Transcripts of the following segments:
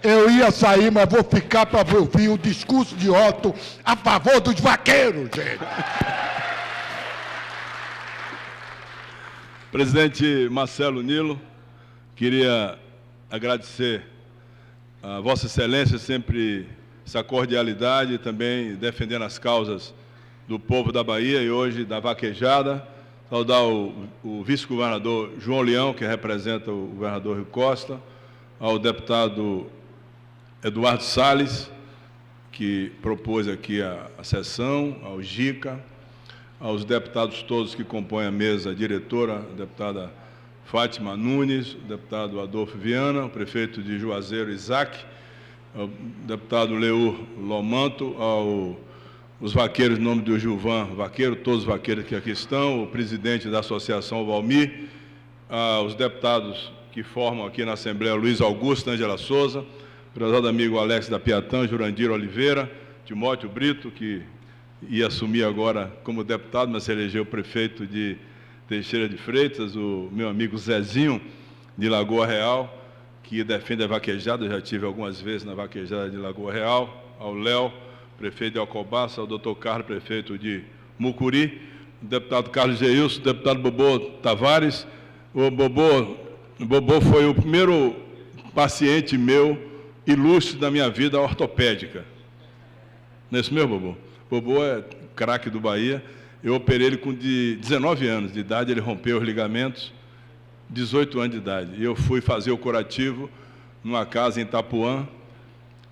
Eu ia sair, mas vou ficar para ouvir o discurso de Otto a favor dos vaqueiros, gente. Presidente Marcelo Nilo, queria agradecer a Vossa Excelência, sempre essa cordialidade, também defendendo as causas do povo da Bahia e hoje da vaquejada. Saudar o vice-governador João Leão, que representa o governador Rui Costa, ao deputado Eduardo Salles, que propôs aqui a sessão, ao Gica, aos deputados todos que compõem a mesa diretora, a deputada Fátima Nunes, o deputado Adolfo Viana, o prefeito de Juazeiro, Isaac, ao deputado Leur Lomanto, os vaqueiros, em nome do Gilvan Vaqueiro, todos os vaqueiros que aqui estão, o presidente da Associação Valmir, os deputados que formam aqui na Assembleia, Luiz Augusto, Ângela Souza, o prezado amigo Alex da Piatã, Jurandir Oliveira, Timóteo Brito, que ia assumir agora como deputado, mas se elegeu prefeito de Teixeira de Freitas, o meu amigo Zezinho, de Lagoa Real, que defende a vaquejada, eu já tive algumas vezes na vaquejada de Lagoa Real, ao Léo, prefeito de Alcobaça, ao doutor Carlos, prefeito de Mucuri, o deputado Carlos Geilson, o deputado Bobô Tavares. O Bobô foi o primeiro paciente meu ilustre da minha vida ortopédica. Não é isso mesmo, Bobô? Bobô é craque do Bahia. Eu operei ele com 19 anos de idade, ele rompeu os ligamentos, 18 anos de idade. E eu fui fazer o curativo numa casa em Itapuã,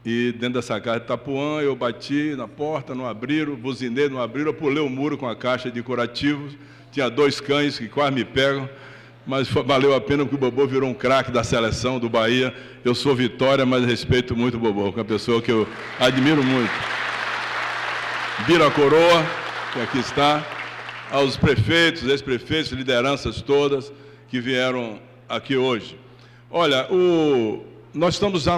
e dentro dessa casa de Itapuã eu bati na porta, não abriram, buzinei, não abriram, eu pulei o muro com a caixa de curativos, tinha 2 cães que quase me pegam, mas valeu a pena porque o Bobô virou um craque da seleção do Bahia. Eu sou Vitória, mas respeito muito o Bobô, que é uma pessoa que eu admiro muito. Bira Coroa, que aqui está, aos prefeitos, ex-prefeitos, lideranças todas que vieram aqui hoje. Olha, nós estamos já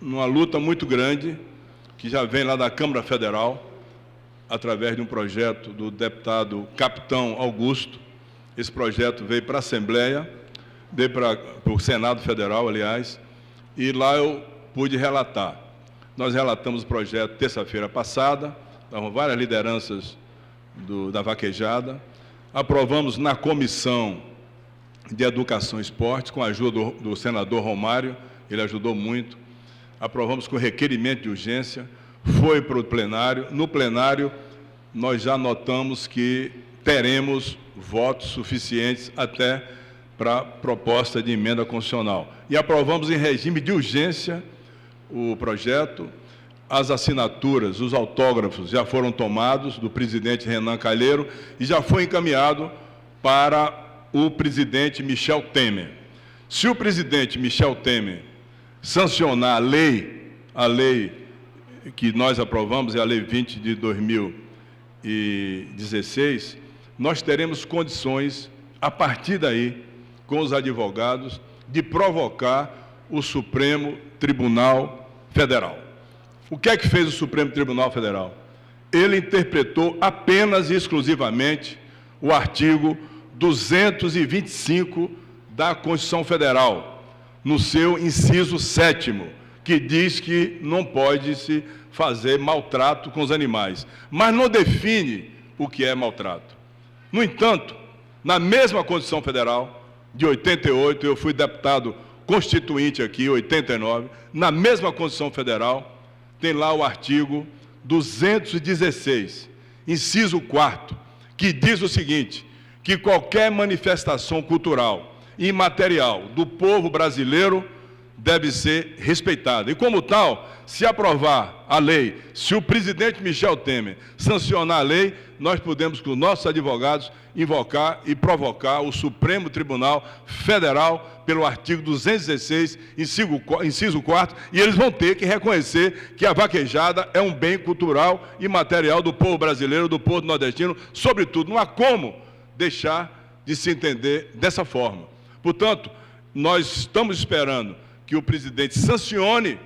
numa luta muito grande, que já vem lá da Câmara Federal, através de um projeto do deputado Capitão Augusto. Esse projeto veio para a Assembleia, veio para o Senado Federal, aliás, e lá eu pude relatar. Nós relatamos o projeto terça-feira passada, estavam várias lideranças da vaquejada, aprovamos na Comissão de Educação e Esporte, com a ajuda do senador Romário, ele ajudou muito, aprovamos com requerimento de urgência, foi para o plenário. No plenário, nós já notamos que teremos votos suficientes até para a proposta de emenda constitucional. E aprovamos em regime de urgência o projeto, as assinaturas, os autógrafos já foram tomados do presidente Renan Calheiro e já foi encaminhado para o presidente Michel Temer. Se o presidente Michel Temer sancionar a lei que nós aprovamos, é a Lei 20 de 2016, nós teremos condições, a partir daí, com os advogados, de provocar o Supremo Tribunal Federal. O que é que fez o Supremo Tribunal Federal? Ele interpretou apenas e exclusivamente o artigo 225 da Constituição Federal, no seu inciso 7º, que diz que não pode se fazer maltrato com os animais, mas não define o que é maltrato. No entanto, na mesma Constituição Federal, de 88, eu fui deputado constituinte aqui, em 89, na mesma Constituição Federal, tem lá o artigo 216, inciso 4º, que diz o seguinte, que qualquer manifestação cultural e imaterial do povo brasileiro deve ser respeitada. E como tal, se aprovar a lei, se o presidente Michel Temer sancionar a lei, nós podemos, com nossos advogados, invocar e provocar o Supremo Tribunal Federal pelo artigo 216, inciso 4º, e eles vão ter que reconhecer que a vaquejada é um bem cultural e material do povo brasileiro, do povo nordestino, sobretudo. Não há como deixar de se entender dessa forma. Portanto, nós estamos esperando que o presidente sancione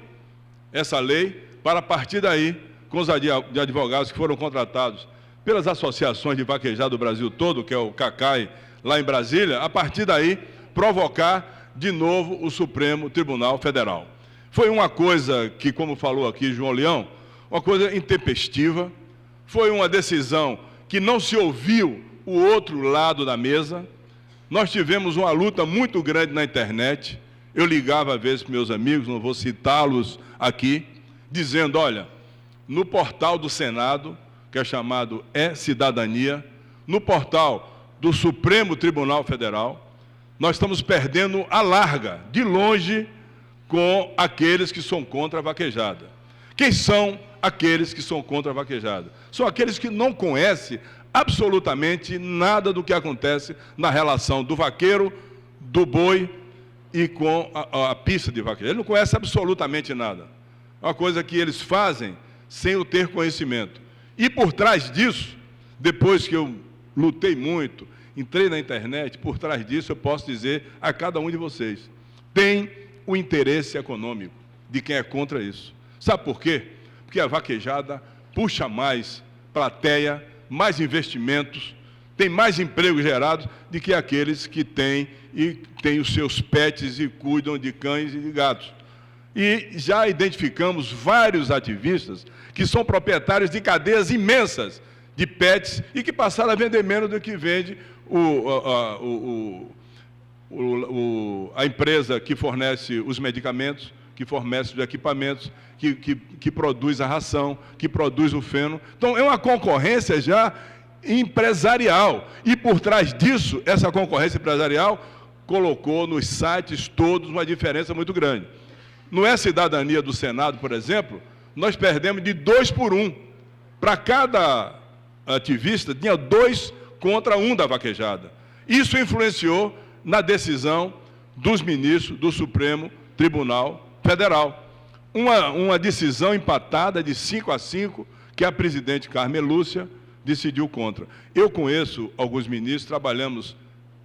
essa lei para, a partir daí, com os advogados que foram contratados pelas associações de vaquejada do Brasil todo, que é o CACAI, lá em Brasília, a partir daí, provocar de novo o Supremo Tribunal Federal. Foi uma coisa que, como falou aqui João Leão, uma coisa intempestiva, foi uma decisão que não se ouviu o outro lado da mesa. Nós tivemos uma luta muito grande na internet. Eu ligava às vezes para meus amigos, não vou citá-los aqui, dizendo, olha, no portal do Senado, que é chamado E-Cidadania, no portal do Supremo Tribunal Federal, nós estamos perdendo a larga, de longe, com aqueles que são contra a vaquejada. Quem são aqueles que são contra a vaquejada? São aqueles que não conhecem absolutamente nada do que acontece na relação do vaqueiro, do boi e com a pista de vaqueiro. Ele não conhece absolutamente nada. É uma coisa que eles fazem sem o ter conhecimento. E por trás disso, depois que eu lutei muito, entrei na internet, por trás disso eu posso dizer a cada um de vocês, tem o interesse econômico de quem é contra isso. Sabe por quê? Porque a vaquejada puxa mais plateia, mais investimentos, tem mais empregos gerados do que aqueles que têm os seus pets e cuidam de cães e de gatos. E já identificamos vários ativistas que são proprietários de cadeias imensas de pets e que passaram a vender menos do que vende a empresa que fornece os medicamentos, que fornece os equipamentos, que produz a ração, que produz o feno. Então, é uma concorrência já empresarial. E, por trás disso, essa concorrência empresarial colocou nos sites todos uma diferença muito grande. No E-Cidadania do Senado, por exemplo, nós perdemos de 2 por 1. Para cada ativista, tinha 2 contra 1 da vaquejada. Isso influenciou na decisão dos ministros do Supremo Tribunal Federal. Uma decisão empatada de 5-5, que a presidente Carmen Lúcia decidiu contra. Eu conheço alguns ministros, trabalhamos,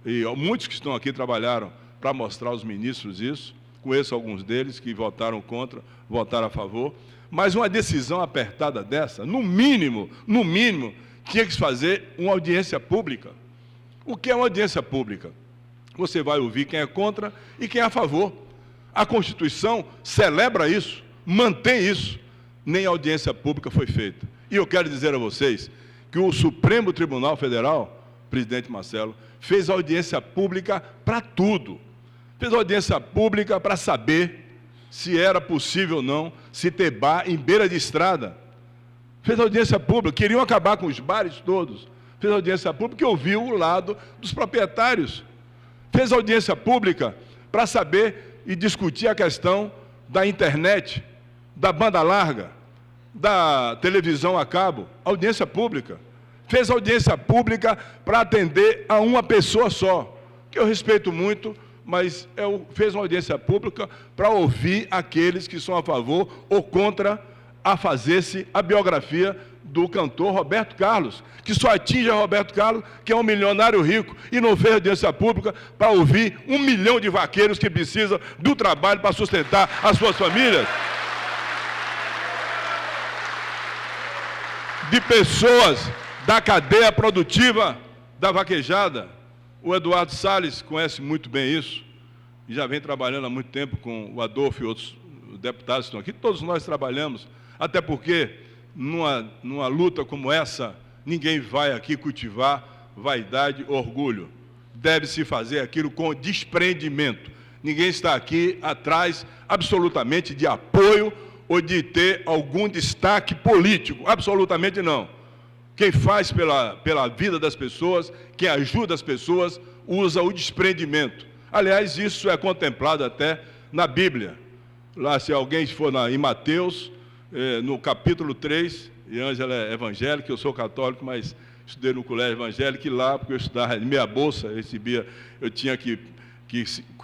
e muitos que estão aqui trabalharam para mostrar aos ministros isso, conheço alguns deles que votaram contra, votaram a favor, mas uma decisão apertada dessa, no mínimo, tinha que se fazer uma audiência pública. O que é uma audiência pública? Você vai ouvir quem é contra e quem é a favor. A Constituição celebra isso, mantém isso. Nem audiência pública foi feita. E eu quero dizer a vocês que o Supremo Tribunal Federal, presidente Marcelo, fez audiência pública para tudo. Fez audiência pública para saber se era possível ou não se ter bar em beira de estrada. Fez audiência pública, queriam acabar com os bares todos. Fez audiência pública e ouviu o lado dos proprietários. Fez audiência pública para saber e discutir a questão da internet, da banda larga, da televisão a cabo. Audiência pública. Fez audiência pública para atender a uma pessoa só, que eu respeito muito, mas fez uma audiência pública para ouvir aqueles que são a favor ou contra a fazer-se a biografia do cantor Roberto Carlos, que só atinge a Roberto Carlos, que é um milionário rico, e não fez audiência pública para ouvir 1 milhão de vaqueiros que precisam do trabalho para sustentar as suas famílias. De pessoas da cadeia produtiva da vaquejada. O Eduardo Salles conhece muito bem isso, e já vem trabalhando há muito tempo com o Adolfo e outros deputados que estão aqui. Todos nós trabalhamos, até porque, numa luta como essa, ninguém vai aqui cultivar vaidade, orgulho. Deve-se fazer aquilo com desprendimento. Ninguém está aqui atrás, absolutamente, de apoio ou de ter algum destaque político. Absolutamente não. Quem faz pela vida das pessoas, quem ajuda as pessoas, usa o desprendimento. Aliás, isso é contemplado até na Bíblia. Lá, se alguém for em Mateus, no capítulo 3, e Ângela é evangélica, eu sou católico, mas estudei no colégio evangélico, e lá, porque eu estudava em meia bolsa, eu tinha que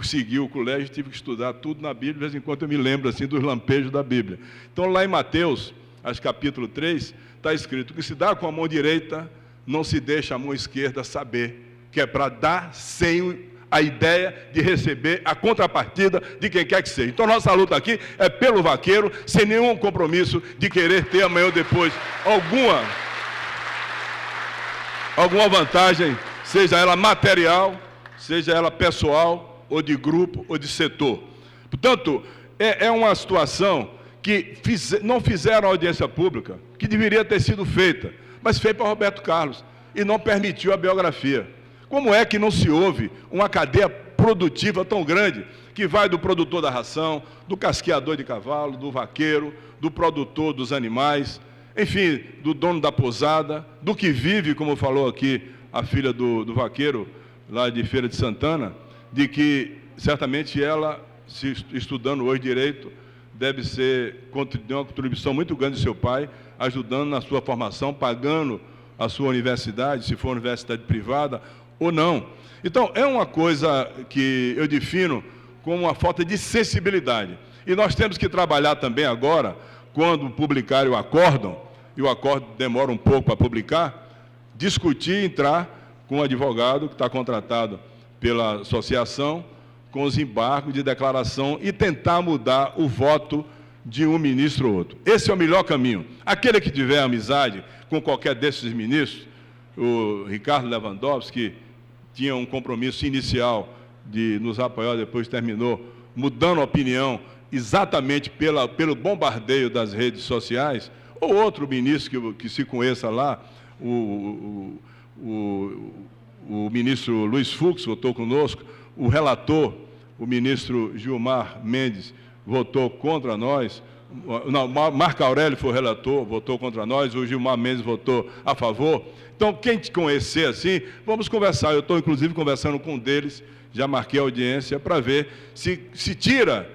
seguir o colégio, tive que estudar tudo na Bíblia, de vez em quando eu me lembro assim, dos lampejos da Bíblia. Então, lá em Mateus, capítulo 3, está escrito que se dá com a mão direita, não se deixa a mão esquerda saber, que é para dar sem a ideia de receber a contrapartida de quem quer que seja. Então, nossa luta aqui é pelo vaqueiro, sem nenhum compromisso de querer ter amanhã ou depois alguma vantagem, seja ela material, seja ela pessoal, ou de grupo, ou de setor. Portanto, é uma situação que não fizeram audiência pública, que deveria ter sido feita, mas fez para Roberto Carlos e não permitiu a biografia. Como é que não se houve uma cadeia produtiva tão grande, que vai do produtor da ração, do casqueador de cavalo, do vaqueiro, do produtor dos animais, enfim, do dono da pousada, do que vive, como falou aqui a filha do vaqueiro, lá de Feira de Santana, de que certamente ela, se estudando hoje direito, deve ser de uma contribuição muito grande do seu pai, ajudando na sua formação, pagando a sua universidade, se for universidade privada ou não. Então, é uma coisa que eu defino como uma falta de sensibilidade. E nós temos que trabalhar também agora, quando publicarem o acórdão, e o acórdão demora um pouco para publicar, discutir e entrar com o advogado que está contratado pela associação, com os embargos de declaração e tentar mudar o voto de um ministro ou outro. Esse é o melhor caminho. Aquele que tiver amizade com qualquer desses ministros, o Ricardo Lewandowski, que tinha um compromisso inicial de nos apoiar, depois terminou mudando a opinião exatamente pelo bombardeio das redes sociais, ou outro ministro que se conheça lá, o ministro Luiz Fux votou conosco, o relator, o ministro Gilmar Mendes, votou contra nós, não, Marco Aurélio foi o relator, votou contra nós, o Gilmar Mendes votou a favor. Então, quem te conhecer assim, vamos conversar. Eu estou, inclusive, conversando com um deles, já marquei a audiência, para ver se tira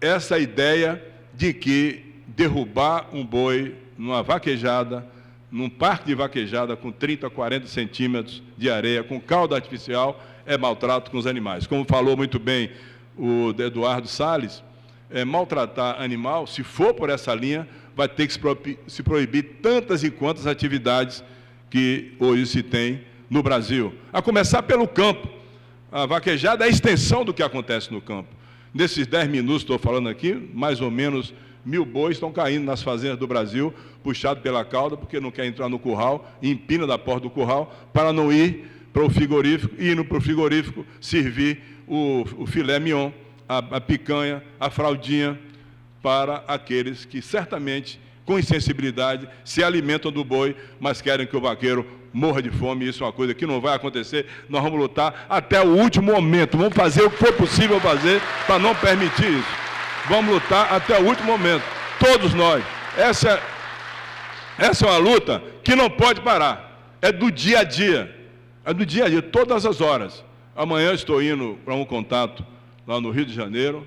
essa ideia de que derrubar um boi numa vaquejada, num parque de vaquejada com 30, 40 centímetros de areia, com cauda artificial, é maltrato com os animais. Como falou muito bem o Eduardo Salles, maltratar animal, se for por essa linha, vai ter que se proibir tantas e quantas atividades que hoje se tem no Brasil. A começar pelo campo. A vaquejada é a extensão do que acontece no campo. Nesses 10 minutos, estou falando aqui, mais ou menos 1000 bois estão caindo nas fazendas do Brasil, puxado pela cauda, porque não quer entrar no curral, e empina da porta do curral, para não ir para o frigorífico, e indo para o frigorífico servir o filé mignon, a picanha, a fraldinha, para aqueles que certamente, com insensibilidade, se alimentam do boi, mas querem que o vaqueiro morra de fome. Isso é uma coisa que não vai acontecer. Nós vamos lutar até o último momento, vamos fazer o que for possível fazer para não permitir isso. Vamos lutar até o último momento, todos nós. Essa é uma luta que não pode parar, é do dia a dia, todas as horas. Amanhã estou indo para um contato lá no Rio de Janeiro,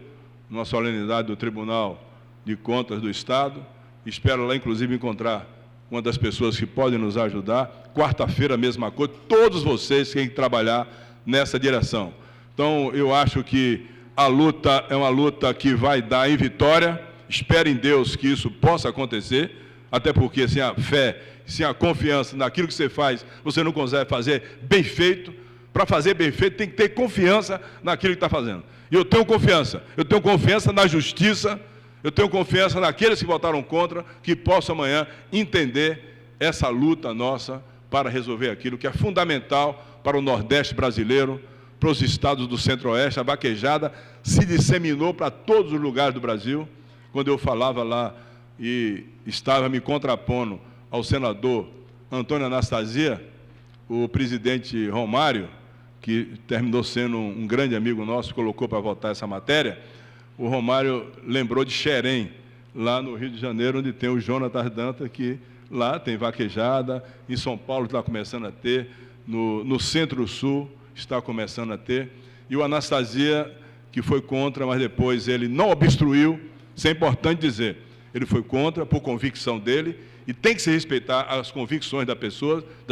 numa solenidade do Tribunal de Contas do Estado. Espero lá, inclusive, encontrar uma das pessoas que podem nos ajudar. Quarta-feira, a mesma coisa. Todos vocês têm que trabalhar nessa direção. Então, eu acho que a luta é uma luta que vai dar em vitória. Espero em Deus que isso possa acontecer, até porque sem a fé, sem a confiança naquilo que você faz, você não consegue fazer bem feito. Para fazer bem feito, tem que ter confiança naquilo que está fazendo. E eu tenho confiança na justiça, eu tenho confiança naqueles que votaram contra, que possam amanhã entender essa luta nossa para resolver aquilo que é fundamental para o Nordeste brasileiro, para os estados do Centro-Oeste. A vaquejada se disseminou para todos os lugares do Brasil. Quando eu falava lá e estava me contrapondo ao senador Antônio Anastasia, o presidente Romário, que terminou sendo um grande amigo nosso, colocou para votar essa matéria, o Romário lembrou de Xerém, lá no Rio de Janeiro, onde tem o Jonatas Dantas, que lá tem vaquejada, em São Paulo está começando a ter, no Centro-Sul está começando a ter, e o Anastasia, que foi contra, mas depois ele não obstruiu, isso é importante dizer, ele foi contra por convicção dele, e tem que se respeitar as convicções das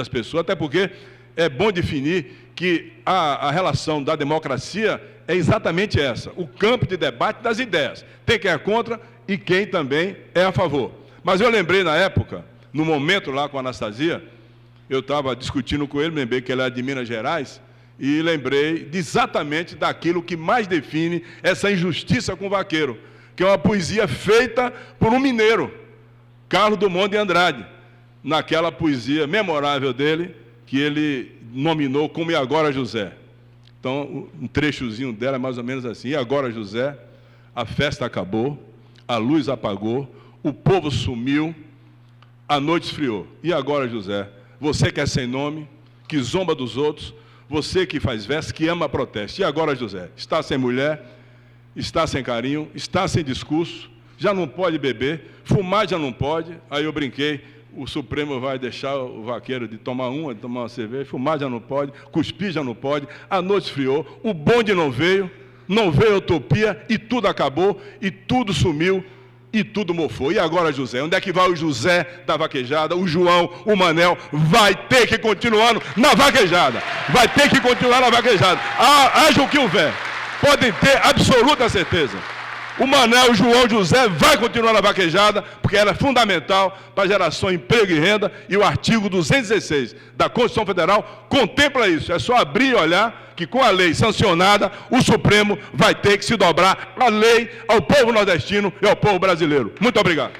pessoas, até porque é bom definir que a relação da democracia é exatamente essa, o campo de debate das ideias. Tem quem é contra e quem também é a favor. Mas eu lembrei na época, no momento lá com a Anastasia, eu estava discutindo com ele, lembrei que ele era de Minas Gerais, e lembrei exatamente daquilo que mais define essa injustiça com o vaqueiro, que é uma poesia feita por um mineiro, Carlos Drummond de Andrade, naquela poesia memorável dele, que ele nominou como E Agora José. Então, um trechozinho dela é mais ou menos assim: E agora, José, A festa acabou, a luz apagou, o povo sumiu, a noite esfriou. E agora, José, você que é sem nome, que zomba dos outros, você que faz verso, que ama protesto. E agora, José, está sem mulher, está sem carinho, está sem discurso, já não pode beber, fumar já não pode. Aí eu brinquei, o Supremo vai deixar o vaqueiro de tomar uma cerveja, fumar já não pode, cuspir já não pode, a noite esfriou, o bonde não veio a utopia e tudo acabou, e tudo sumiu, e tudo mofou. E agora, José? Onde é que vai o José da vaquejada, o João, o Manel? Vai ter que continuar na vaquejada. Vai ter que continuar na vaquejada. Haja o que houver. Podem ter absoluta certeza. O Manel, o João, o José vai continuar na vaquejada, porque ela é fundamental para a geração de emprego e renda, e o artigo 216 da Constituição Federal contempla isso. É só abrir e olhar que com a lei sancionada, o Supremo vai ter que se dobrar à lei, ao povo nordestino e ao povo brasileiro. Muito obrigado.